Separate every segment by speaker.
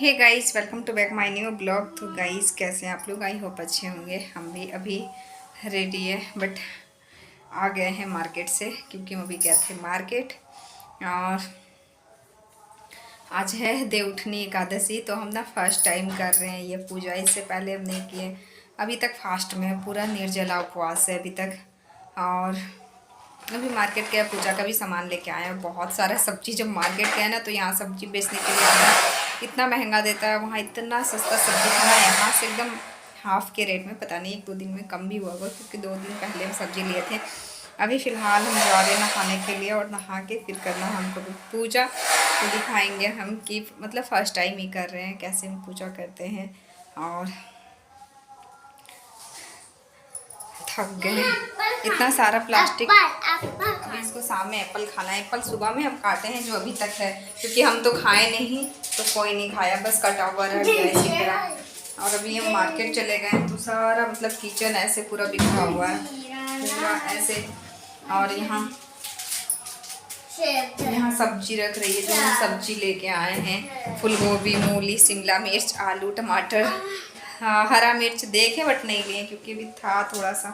Speaker 1: Hey guys, welcome to back my new blog. तो guys, कैसे हैं आप लोग? आई होप अच्छे होंगे। हम भी अभी रेडी है, बट आ गए हैं मार्केट से, क्योंकि हम अभी गए थे मार्केट। और आज है देवउठनी एकादशी, तो हम ना फर्स्ट टाइम कर रहे हैं ये पूजा। इससे पहले हम नहीं किए। अभी तक फास्ट में है, पूरा निर्जला उपवास है अभी तक। और अभी मार्केट गया, पूजा का भी सामान लेके आए हैं। बहुत सारा सब्जी, जब मार्केट गया ना तो यहाँ सब्जी बेचने के लिए आता है, इतना महंगा देता है। वहाँ इतना सस्ता सब्जी था, यहाँ से एकदम हाफ के रेट में। पता नहीं 1-2 दिन में कम भी हुआ होगा, क्योंकि 2 दिन पहले हम सब्जी लिए थे। अभी फ़िलहाल हम जा रहे हैं नहाने के लिए, और नहा के फिर करना हमको पूजा। तो दिखाएंगे हम कि मतलब फ़र्स्ट टाइम ही कर रहे हैं, कैसे हम पूजा करते हैं। और थक गए, इतना सारा प्लास्टिक। अभी इसको शाम में एप्पल खाना है। एप्पल सुबह में हम खाते हैं, जो अभी तक है, क्योंकि हम तो खाए नहीं, तो कोई नहीं खाया, बस कटा हुआ रह गया इसी तरह। और अभी हम मार्केट चले गए तो सारा मतलब किचन ऐसे पूरा बिखरा हुआ है, पूरा ऐसे। और यहाँ सब्जी रख रही है, जो हम सब्जी लेके आए हैं। फूल गोभी, मूली, शिमला मिर्च, आलू, टमाटर, हाँ हरा मिर्च देखे बट नहीं लिए, क्योंकि अभी था थोड़ा सा।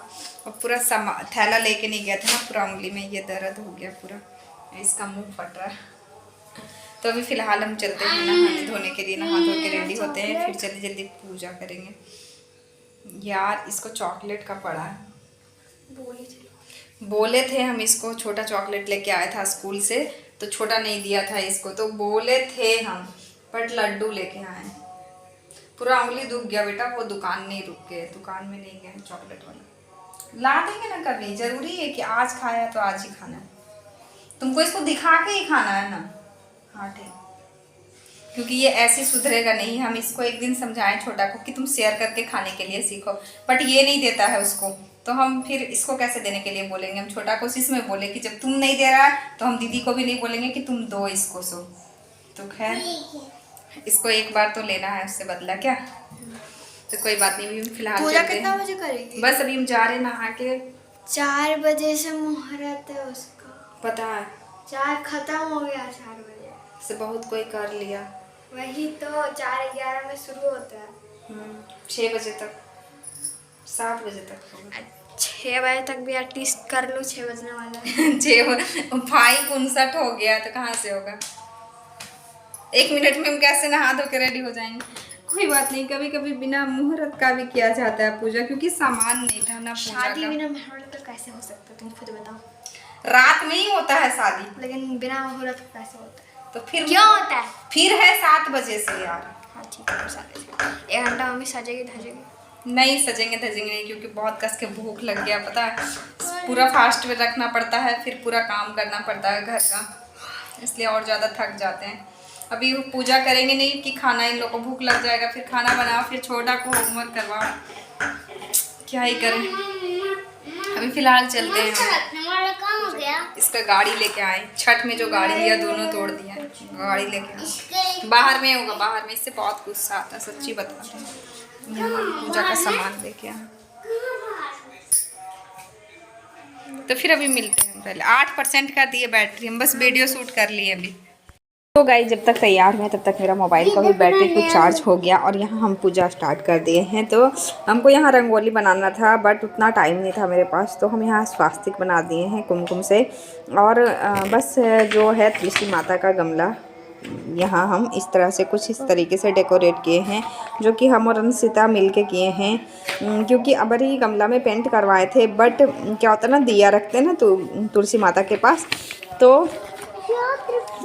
Speaker 1: और पूरा थैला लेके नहीं गया था ना, पूरा उंगली में ये दर्द हो गया पूरा, इसका मुंह फट रहा है। तो अभी फ़िलहाल हम चलते हैं नहाने धोने के लिए। नहा धो के रेडी होते हैं, फिर जल्दी जल्दी पूजा करेंगे। यार, इसको चॉकलेट का पड़ा है। बोले थे हम इसको छोटा चॉकलेट लेके आया था स्कूल से, तो छोटा नहीं दिया था इसको, तो बोले थे हम, बट लड्डू लेके आए। पूरा उंगली दुख गया बेटा। वो दुकान नहीं रुक गए, दुकान में नहीं गए चॉकलेट वाला। ला देंगे ना कभी, जरूरी है कि आज खाया तो आज ही खाना है। तुमको इसको दिखा के ही खाना है ना। हाँ ठीक, क्योंकि ये ऐसे सुधरेगा नहीं। हम इसको एक दिन समझाएं छोटा को कि तुम शेयर करके खाने के लिए सीखो, बट ये नहीं देता है उसको। तो हम फिर इसको कैसे देने के लिए बोलेंगे? हम छोटा को इसमें बोले कि जब तुम नहीं दे रहा है तो हम दीदी को भी नहीं बोलेंगे कि तुम दो इसको। सो तो खैर, इसको एक बार तो लेना है, उससे बदला क्या। तो कोई बात नहीं, अभी फिलहाल
Speaker 2: पूजा कितना बजे करेंगे?
Speaker 1: बस अभी हम जा रहे नहा के।
Speaker 2: 4 बजे से मुहूर्त है उसका,
Speaker 1: पता है,
Speaker 2: 4 खत्म हो गया। 4 बजे
Speaker 1: से बहुत कोई कर लिया।
Speaker 2: वही तो 4:11 में शुरू होता है।
Speaker 1: 6 बजे तक, 7 बजे तक होगा।
Speaker 2: 6 बजे तक भी एटलीस्ट कर लो, 6 बजने वाला है।
Speaker 1: 6 भाई 59 हो गया, तो कहाँ से होगा? 1 मिनट में हम कैसे नहा धो के रेडी हो जाएंगे? कोई बात नहीं, कभी कभी बिना मुहूर्त का भी किया जाता है पूजा, क्योंकि सामान नहीं था ना पूजा
Speaker 2: शादी
Speaker 1: का।
Speaker 2: बिना मुहूर्त का कैसे हो सकता है, तुम खुद बताओ।
Speaker 1: रात में ही होता है शादी,
Speaker 2: लेकिन बिना मुहूर्त का कैसे होता है?
Speaker 1: तो फिर
Speaker 2: क्यों होता है?
Speaker 1: फिर है 7 बजे से यार।
Speaker 2: हाँ ठीक है, 7 बजे 1 घंटा मम्मी सजेगी धजेगी।
Speaker 1: नहीं सजेंगे धजेंगे नहीं, क्योंकि बहुत कस के भूख लग गया, पता है। पूरा फास्ट में रखना पड़ता है, फिर पूरा काम करना पड़ता है घर का, इसलिए और ज़्यादा थक जाते हैं। अभी वो पूजा करेंगे नहीं कि खाना, इन लोगों को भूख लग जाएगा, फिर खाना बनाओ, फिर छोटा को होमवर्क करवाओ, क्या ही करें। अभी फिलहाल चलते हैं। इसका गाड़ी लेके आए, छठ में जो गाड़ी लिया दोनों तोड़ दिया। गाड़ी लेके आए, बाहर में होगा, बाहर में। इससे बहुत गुस्सा आता है, सच्ची बताते हैं। यहाँ पूजा का सामान लेके आए, तो फिर अभी मिलते हैं। पहले 8% का दिए बैटरी, हम बस वीडियो शूट कर लिए अभी। तो गाइस, जब तक तैयार हुए तब तक मेरा मोबाइल का भी बैटरी कुछ चार्ज हो गया, और यहाँ हम पूजा स्टार्ट कर दिए हैं। तो हमको यहाँ रंगोली बनाना था, बट उतना टाइम नहीं था मेरे पास, तो हम यहाँ स्वास्तिक बना दिए हैं कुमकुम से। और बस जो है तुलसी माता का गमला, यहाँ हम इस तरह से कुछ इस तरीके से डेकोरेट किए हैं, जो कि हम और अंशिता मिल के किए हैं। क्योंकि अबर ही गमला में पेंट करवाए थे, बट क्या होता है ना, दिया रखते हैं ना तो तुलसी माता के पास, तो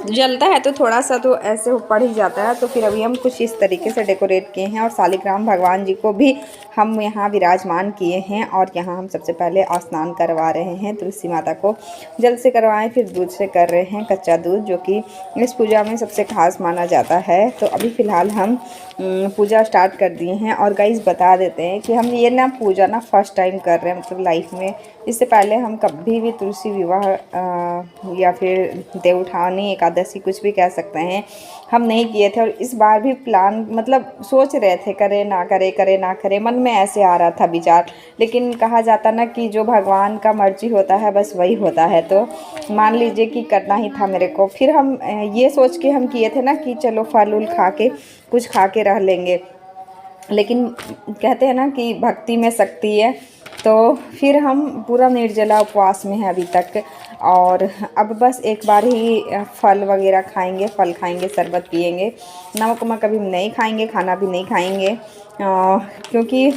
Speaker 1: जलता है तो थोड़ा सा तो ऐसे पड़ ही जाता है। तो फिर अभी हम कुछ इस तरीके से डेकोरेट किए हैं, और शालिग्राम भगवान जी को भी हम यहाँ विराजमान किए हैं। और यहाँ हम सबसे पहले स्नान करवा रहे हैं तुलसी माता को। जल से करवाएं, फिर दूध से कर रहे हैं, कच्चा दूध, जो कि इस पूजा में सबसे खास माना जाता है। तो अभी फ़िलहाल हम पूजा स्टार्ट कर दिए हैं। और गाइस बता देते हैं कि हम ये ना पूजा ना फर्स्ट टाइम कर रहे हैं, मतलब लाइफ में इससे पहले हम कभी भी तुलसी विवाह या फिर देवउठानी एकादशी कुछ भी कह सकते हैं, हम नहीं किए थे। और इस बार भी प्लान मतलब सोच रहे थे करे ना करे, करे ना करे, मन में ऐसे आ रहा था विचार। लेकिन कहा जाता ना कि जो भगवान का मर्जी होता है बस वही होता है, तो मान लीजिए कि करना ही था मेरे को। फिर हम ये सोच के हम किए थे ना कि चलो फल उल खा के कुछ खा के रह लेंगे, लेकिन कहते हैं ना कि भक्ति में शक्ति है। तो फिर हम पूरा निर्जला उपवास में हैं अभी तक। और अब बस एक बार ही फल वगैरह खाएंगे, फल खाएंगे, शरबत पिएंगे, नमक वमक कभी नहीं खाएंगे, खाना भी नहीं खाएंगे, क्योंकि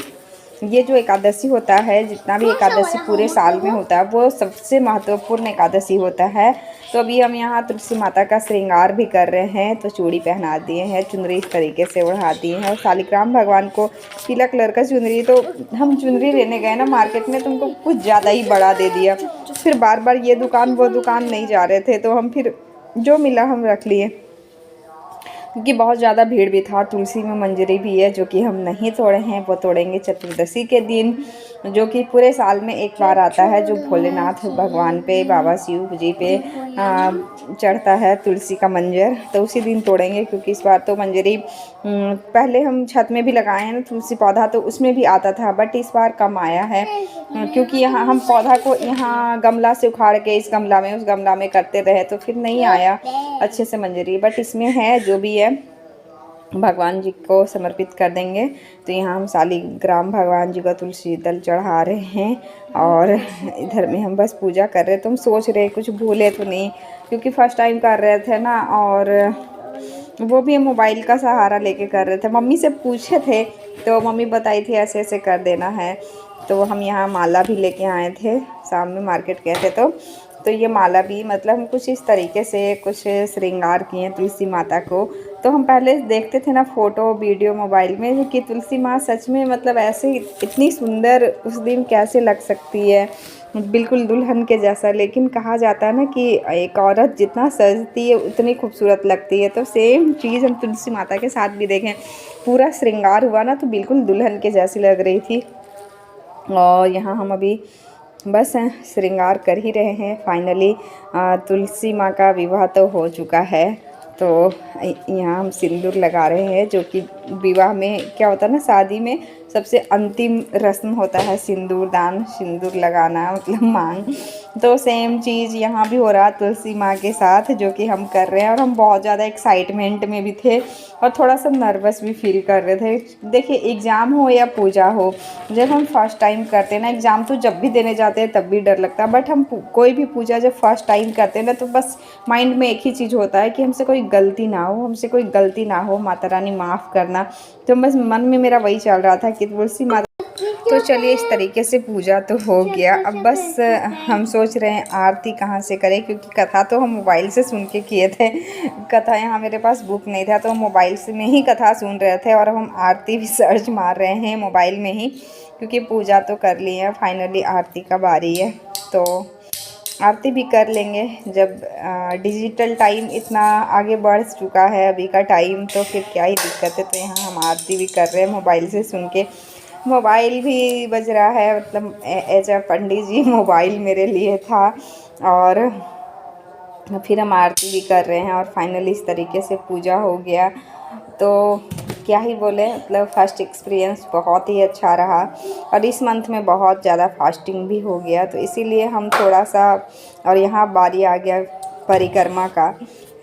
Speaker 1: ये जो एकादशी होता है, जितना भी एकादशी पूरे साल में होता है, वो सबसे महत्वपूर्ण एकादशी होता है। तो अभी हम यहाँ तुलसी माता का श्रृंगार भी कर रहे हैं। तो चूड़ी पहना दिए हैं, चुनरी इस तरीके से ओढ़ा दिए हैं, और शालिग्राम भगवान को पीला कलर का चुनरी, तो हम चुनरी लेने गए ना मार्केट में, तो उनको कुछ ज़्यादा ही बड़ा दे दिया। फिर बार बार ये दुकान वो दुकान नहीं जा रहे थे, तो हम फिर जो मिला हम रख लिए, क्योंकि बहुत ज़्यादा भीड़ भी था। तुलसी में मंजरी भी है जो कि हम नहीं तोड़े हैं, वो तोड़ेंगे चतुर्दशी के दिन, जो कि पूरे साल में एक बार आता है, जो भोलेनाथ भगवान पे, बाबा शिव जी पे चढ़ता है तुलसी का मंजर, तो उसी दिन तोड़ेंगे। क्योंकि इस बार तो मंजरी पहले हम छत में भी लगाए हैं ना तुलसी पौधा, तो उसमें भी आता था, बट इस बार कम आया है, क्योंकि यहाँ हम पौधा को यहाँ गमला से उखाड़ के इस गमला में उस गमला में करते रहे, तो फिर नहीं आया अच्छे से मंजरी। बट इसमें है जो भी है भगवान जी को समर्पित कर देंगे। तो यहाँ हम शालिग्राम भगवान जी का तुलसी दल चढ़ा रहे हैं, और इधर में हम बस पूजा कर रहे हैं। तो हम सोच रहे कुछ भूले तो नहीं, क्योंकि फर्स्ट टाइम कर रहे थे ना, और वो भी मोबाइल का सहारा लेके कर रहे थे। मम्मी से पूछे थे तो मम्मी बताई थी ऐसे ऐसे कर देना है। तो हम यहाँ माला भी लेके आए थे, शाम में मार्केट गए थे, तो ये माला भी मतलब हम कुछ इस तरीके से कुछ श्रृंगार किए तुलसी माता को। तो हम पहले देखते थे ना फ़ोटो वीडियो मोबाइल में कि तुलसी माँ सच में मतलब ऐसे इतनी सुंदर उस दिन कैसे लग सकती है, बिल्कुल दुल्हन के जैसा। लेकिन कहा जाता है ना कि एक औरत जितना सजती है उतनी खूबसूरत लगती है। तो सेम चीज़ हम तुलसी माता के साथ भी देखें, पूरा श्रृंगार हुआ ना तो बिल्कुल दुल्हन के जैसी लग रही थी। और यहाँ हम अभी बस श्रृंगार कर ही रहे हैं। फाइनली तुलसी माँ का विवाह तो हो चुका है। तो यहाँ हम सिंदूर लगा रहे हैं, जो कि विवाह में क्या होता है ना, शादी में सबसे अंतिम रस्म होता है सिंदूर दान, सिंदूर लगाना मतलब मांग। तो सेम चीज़ यहाँ भी हो रहा तुलसी माँ के साथ, जो कि हम कर रहे हैं। और हम बहुत ज़्यादा एक्साइटमेंट में भी थे और थोड़ा सा नर्वस भी फील कर रहे थे। देखिए एग्ज़ाम हो या पूजा हो, जब हम फर्स्ट टाइम करते हैं ना, एग्ज़ाम तो जब भी देने जाते हैं तब भी डर लगता है, बट हम कोई भी पूजा जब फर्स्ट टाइम करते हैं ना, तो बस माइंड में एक ही चीज़ होता है कि हमसे कोई गलती ना हो, हमसे कोई गलती ना हो, माता रानी माफ़ करना। तो बस मन में मेरा वही चल रहा था कि तुलसी माता। तो चलिए इस तरीके से पूजा तो हो गया। अब बस हम सोच रहे हैं आरती कहाँ से करें, क्योंकि कथा तो हम मोबाइल से सुन के किए थे। कथा यहाँ मेरे पास बुक नहीं था, तो हम मोबाइल से में ही कथा सुन रहे थे। और हम आरती भी सर्च मार रहे हैं मोबाइल में ही, क्योंकि पूजा तो कर ली है। फाइनली आरती का बारी है, तो आरती भी कर लेंगे। जब डिजिटल टाइम इतना आगे बढ़ चुका है अभी का टाइम, तो फिर क्या ही दिक्कत है। तो यहाँ हम आरती भी कर रहे हैं मोबाइल से सुन के। मोबाइल भी बज रहा है, मतलब as a Pandit ji mobile मेरे लिए था। और फिर हम आरती भी कर रहे हैं, और फाइनली इस तरीके से पूजा हो गया। तो क्या ही बोले, मतलब फर्स्ट एक्सपीरियंस बहुत ही अच्छा रहा। और इस मंथ में बहुत ज़्यादा फास्टिंग भी हो गया, तो इसीलिए हम थोड़ा सा। और यहाँ बारी आ गया परिक्रमा का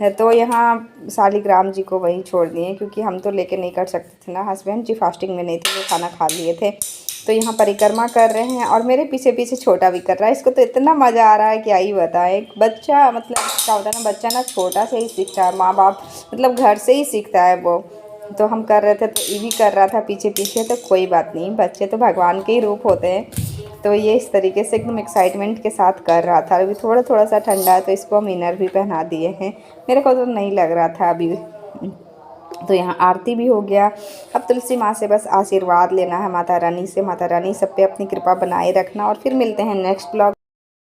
Speaker 1: है, तो यहाँ शालिग्राम जी को वहीं छोड़ दिए, क्योंकि हम तो लेके नहीं कर सकते थे ना, हस्बैंड जी फास्टिंग में नहीं थे, वो खाना खा लिए थे। तो यहाँ परिक्रमा कर रहे हैं, और मेरे पीछे पीछे छोटा भी कर रहा है। इसको तो इतना मज़ा आ रहा है क्या ही बताएं। एक बच्चा मतलब क्या होता है ना, बच्चा ना छोटा से ही सीखता है, माँ बाप मतलब घर से ही सीखता है वो। तो हम कर रहे थे, तो ये भी कर रहा था पीछे पीछे। तो कोई बात नहीं, बच्चे तो भगवान के ही रूप होते हैं। तो ये इस तरीके से एकदम एक्साइटमेंट के साथ कर रहा था। अभी थोड़ा थोड़ा सा ठंडा है, तो इसको हम इनर भी पहना दिए हैं। मेरे को तो नहीं लग रहा था अभी। तो यहाँ आरती भी हो गया। अब तुलसी माँ से बस आशीर्वाद लेना है, माता रानी से। माता रानी सब पे अपनी कृपा बनाए रखना। और फिर मिलते हैं नेक्स्ट ब्लॉग।